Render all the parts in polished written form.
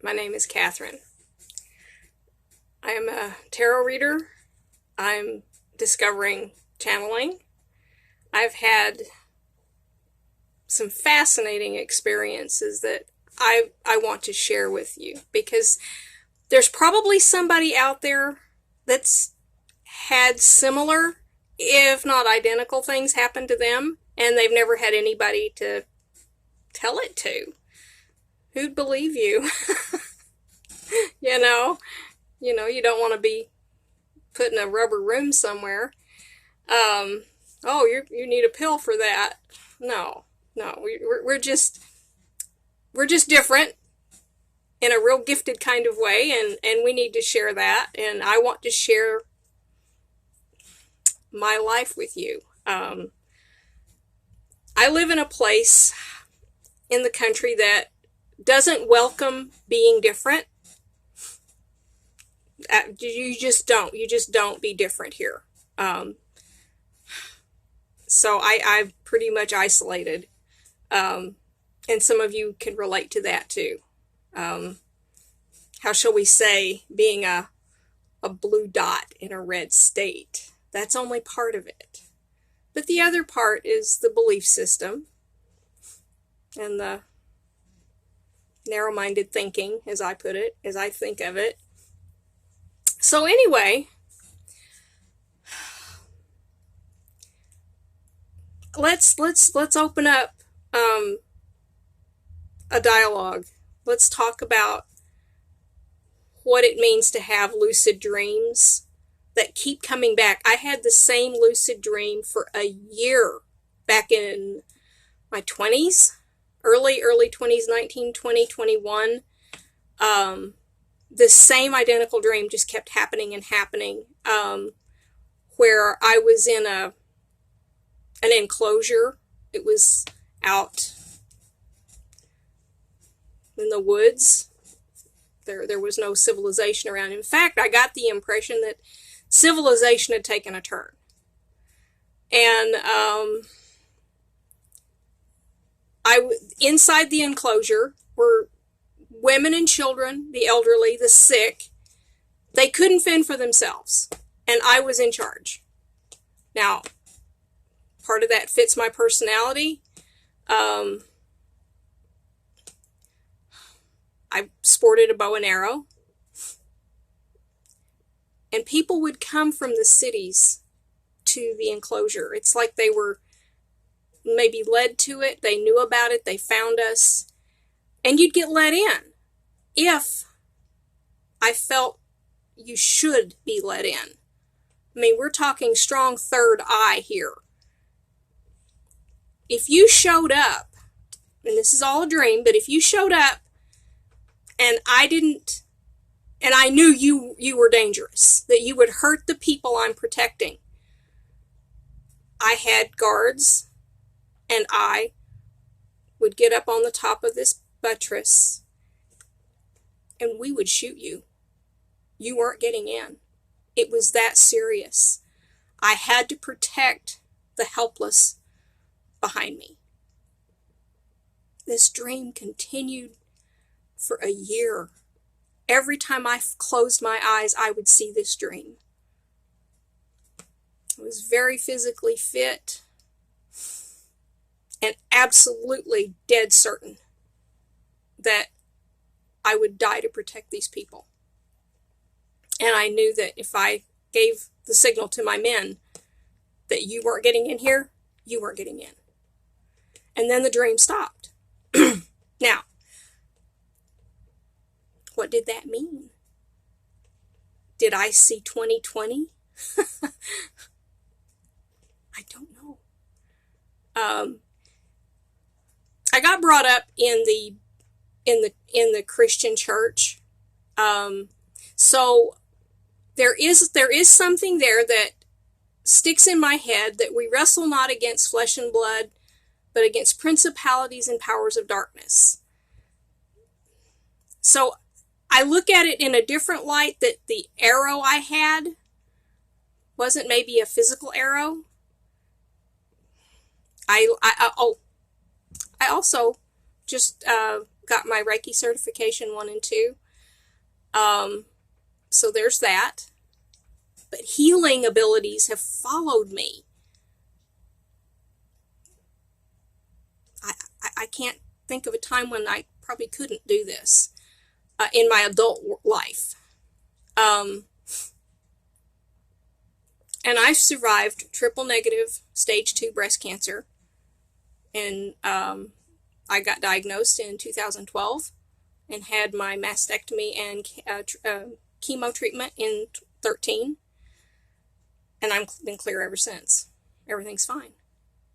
My name is Kathryn. I am a tarot reader. I'm discovering channeling. I've had some fascinating experiences that I want to share with you, because there's probably somebody out there that's had similar, if not identical, things happen to them, and they've never had anybody to tell it to. Who'd believe you? you know you don't want to be put in a rubber room somewhere. Oh, you need a pill for that. No, we're just different in a real gifted kind of way, and we need to share that, and I want to share my life with you. I live in a place in the country that doesn't welcome being different. You just don't be different here. So I've pretty much isolated, and some of you can relate to that too. How shall we say, being a blue dot in a red state. That's only part of it. But the other part is the belief system and the narrow-minded thinking, as I put it, as I think of it. So anyway, let's open up a dialogue. Let's talk about what it means to have lucid dreams that keep coming back. I had the same lucid dream for a year back in my 20s, early 20s, 19, 20, 21. The same identical dream just kept happening and happening, where I was in an enclosure. It was out in the woods. There was no civilization around. In fact, I got the impression that civilization had taken a turn. And inside the enclosure were women and children, the elderly, the sick. They couldn't fend for themselves, and I was in charge. Now, part of that fits my personality. I sported a bow and arrow, and people would come from the cities to the enclosure. It's like they were maybe led to it, they knew about it, they found us, and you'd get let in if I felt you should be let in. I mean, we're talking strong third eye here. If you showed up, and this is all a dream, but if you showed up and I didn't, and I knew you were dangerous, that you would hurt the people I'm protecting, I had guards, and I would get up on the top of this buttress, and we would shoot you. You weren't getting in. It was that serious. I had to protect the helpless behind me. This dream continued for a year. Every time I closed my eyes, I would see this dream. I was very physically fit and absolutely dead certain that I would die to protect these people. And I knew that if I gave the signal to my men that you weren't getting in here, you weren't getting in. And then the dream stopped. Now, what did that mean? Did I see 2020? I don't know. I got brought up in the Christian church, so there is something there that sticks in my head, that we wrestle not against flesh and blood, but against principalities and powers of darkness. So I look at it in a different light, that the arrow I had wasn't maybe a physical arrow. I also just got my Reiki certification 1 and 2. So there's that. But healing abilities have followed me. I can't think of a time when I probably couldn't do this in my adult life. And I've survived triple negative stage 2 breast cancer. And I got diagnosed in 2012 and had my mastectomy and chemo treatment in 13. And I've been clear ever since. Everything's fine.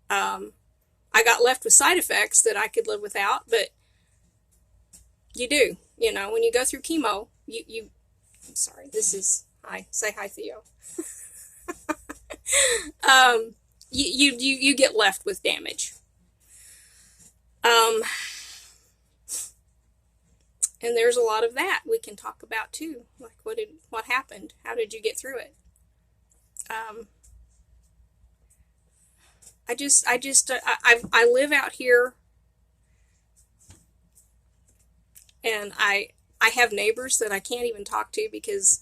I got left with side effects that I could live without, but you do. You know, when you go through chemo, I'm sorry, this is, hi, say hi, Theo. You get left with damage. And there's a lot of that we can talk about too. Like what happened? How did you get through it? I live out here, and I have neighbors that I can't even talk to because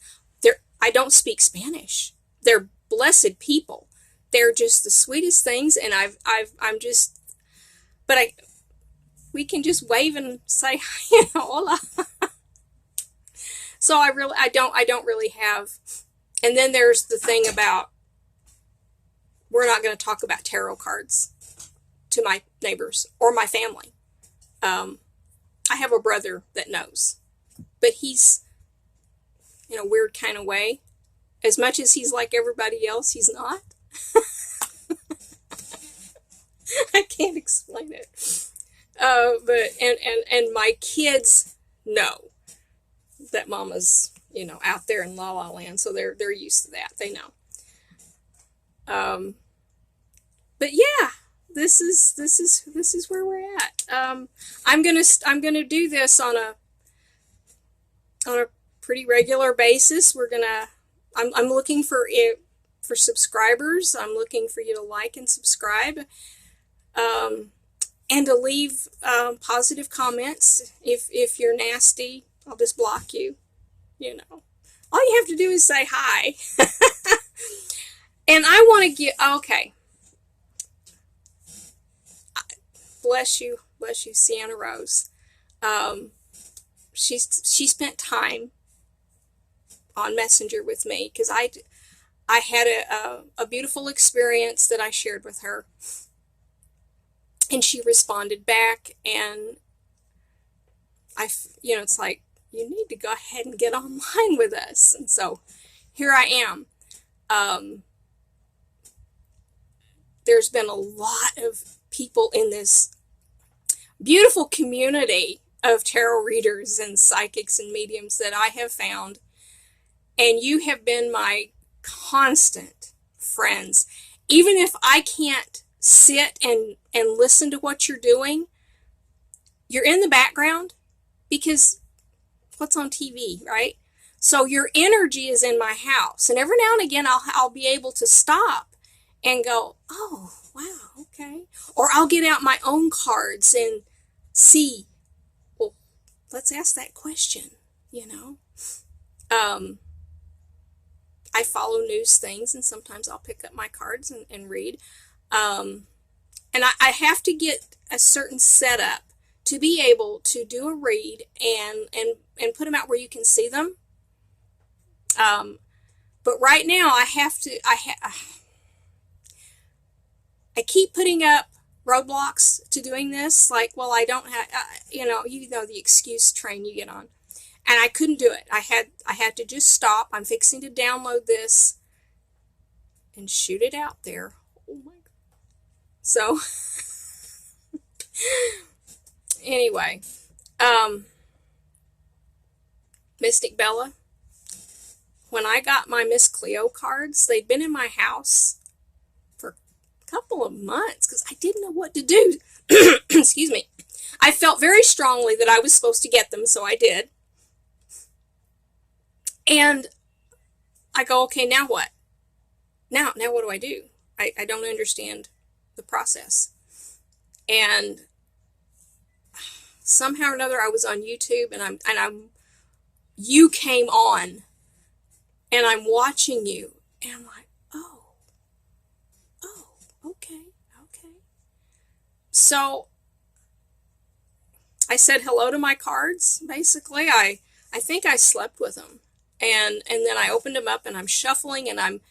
I don't speak Spanish. They're blessed people. They're just the sweetest things, and we can just wave and say, hola. So I don't really have. And then there's the thing about, we're not going to talk about tarot cards to my neighbors or my family. I have a brother that knows, but he's in a weird kind of way. As much as he's like everybody else, he's not. I can't explain it. But my kids know that Mama's, out there in La La Land, so they're used to that. They know. But yeah, this is where we're at. I'm gonna do this on a pretty regular basis. I'm looking for subscribers. I'm looking for you to like and subscribe, and to leave positive comments. If you're nasty, I'll just block you. All you have to do is say hi. And I want to get, okay. Bless you, Sienna Rose. She spent time on Messenger with me because I had a beautiful experience that I shared with her, and she responded back, and it's like, you need to go ahead and get online with us. And so here I am. There's been a lot of people in this beautiful community of tarot readers and psychics and mediums that I have found, and you have been my constant friends. Even if I can't sit and listen to what you're doing, you're in the background because what's on TV, right? So your energy is in my house, and every now and again I'll be able to stop and go, oh, wow, okay. Or I'll get out my own cards and see, well, let's ask that question, I follow news things, and sometimes I'll pick up my cards and read. And I have to get a certain setup to be able to do a read and put them out where you can see them. But right now I keep putting up roadblocks to doing this. Like, well, I don't have, the excuse train you get on. And I couldn't do it. I had to just stop. I'm fixing to download this and shoot it out there. Oh my God. So, anyway, Mystic Bella, when I got my Miss Cleo cards, they'd been in my house for a couple of months because I didn't know what to do. Excuse me. I felt very strongly that I was supposed to get them, so I did. And I go, okay, now what? Now what do I do? I don't understand the process. And somehow or another I was on YouTube, and you came on, and I'm watching you, and I'm like, oh, okay. So I said hello to my cards, basically. I think I slept with them. And then I opened them up, and I'm shuffling, and I'm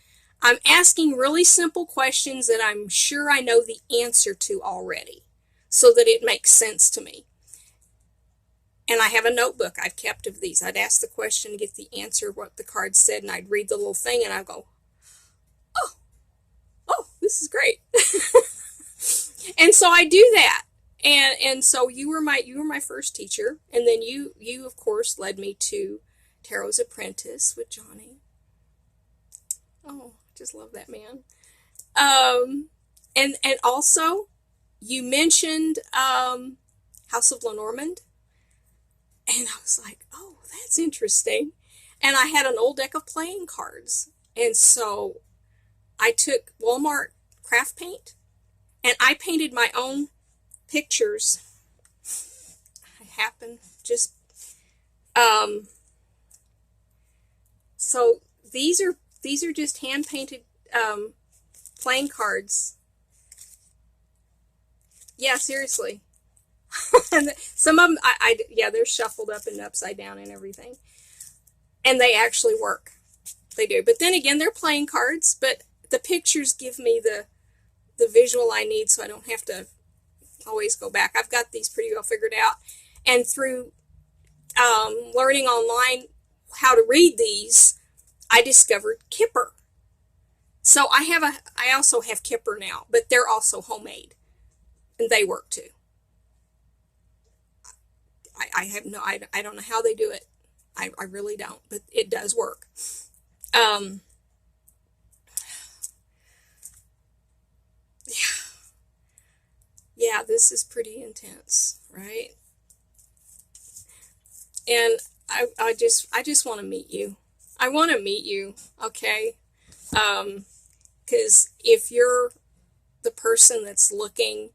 asking really simple questions that I'm sure I know the answer to already, so that it makes sense to me. And I have a notebook I've kept of these. I'd ask the question to get the answer, what the card said, and I'd read the little thing, and I'd go, oh, this is great. And so I do that. And so you were my first teacher, and then you of course led me to Tarot's Apprentice with Johnny. Oh, I just love that man. And also you mentioned House of Lenormand, and I was like, oh, that's interesting. And I had an old deck of playing cards, and so I took Walmart craft paint, and I painted my own pictures. I happen just so these are just hand painted playing cards. Yeah, seriously. And some of them, yeah, they're shuffled up and upside down and everything, and they actually work. They do. But then again, they're playing cards, but the pictures give me the visual I need, so I don't have to always go back. I've got these pretty well figured out, and through learning online how to read these, I discovered Kipper. So I also have Kipper now, but they're also homemade, and they work too. I don't know how they do it. I really don't, but it does work. Yeah, this is pretty intense, right? And I just want to meet you. I want to meet you, okay? Because if you're the person that's looking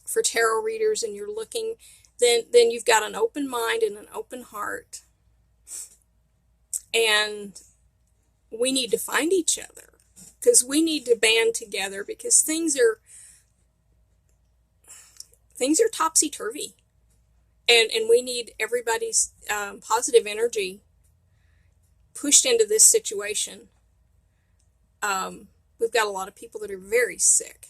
for tarot readers, and you're looking, then you've got an open mind and an open heart, and we need to find each other, because we need to band together, because things are topsy-turvy, and we need everybody's positive energy pushed into this situation. We've got a lot of people that are very sick,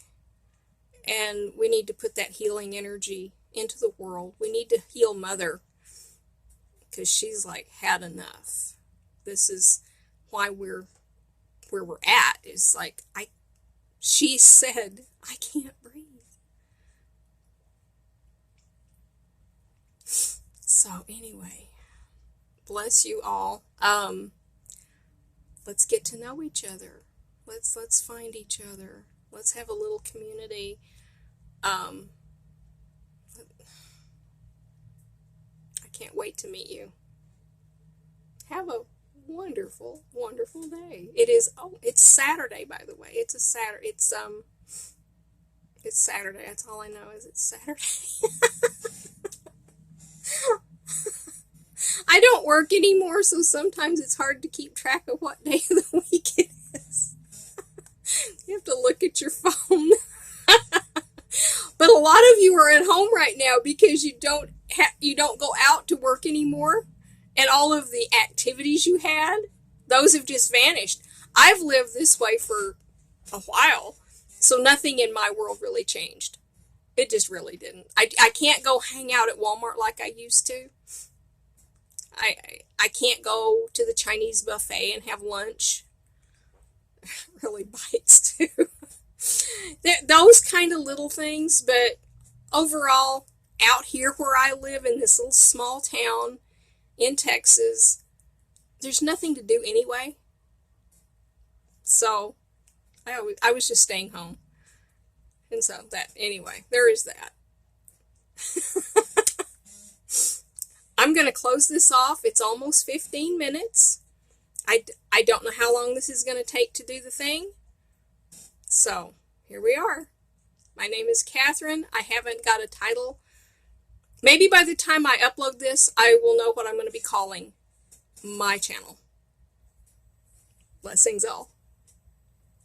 and we need to put that healing energy into the world. We need to heal Mother, because she's like had enough. This is why we're where we're at. Is like she said, I can't breathe. So anyway, bless you all. Let's get to know each other. Let's find each other. Let's have a little community. I can't wait to meet you. Have a wonderful, wonderful day. It's Saturday, by the way. It's Saturday. It's Saturday. That's all I know is it's Saturday. I don't work anymore, so sometimes it's hard to keep track of what day of the week it is. You have to look at your phone. But a lot of you are at home right now because you don't go out to work anymore, and all of the activities you had, those have just vanished. I've lived this way for a while, so nothing in my world really changed. It just really didn't. I can't go hang out at Walmart like I used to. I can't go to the Chinese buffet and have lunch. Really bites too. Those kind of little things, but overall, out here where I live in this little small town in Texas, there's nothing to do anyway. So I was just staying home. And so anyway, there is that. I'm going to close this off. It's almost 15 minutes. I don't know how long this is going to take to do the thing. So, here we are. My name is Kathryn. I haven't got a title. Maybe by the time I upload this, I will know what I'm going to be calling my channel. Blessings all.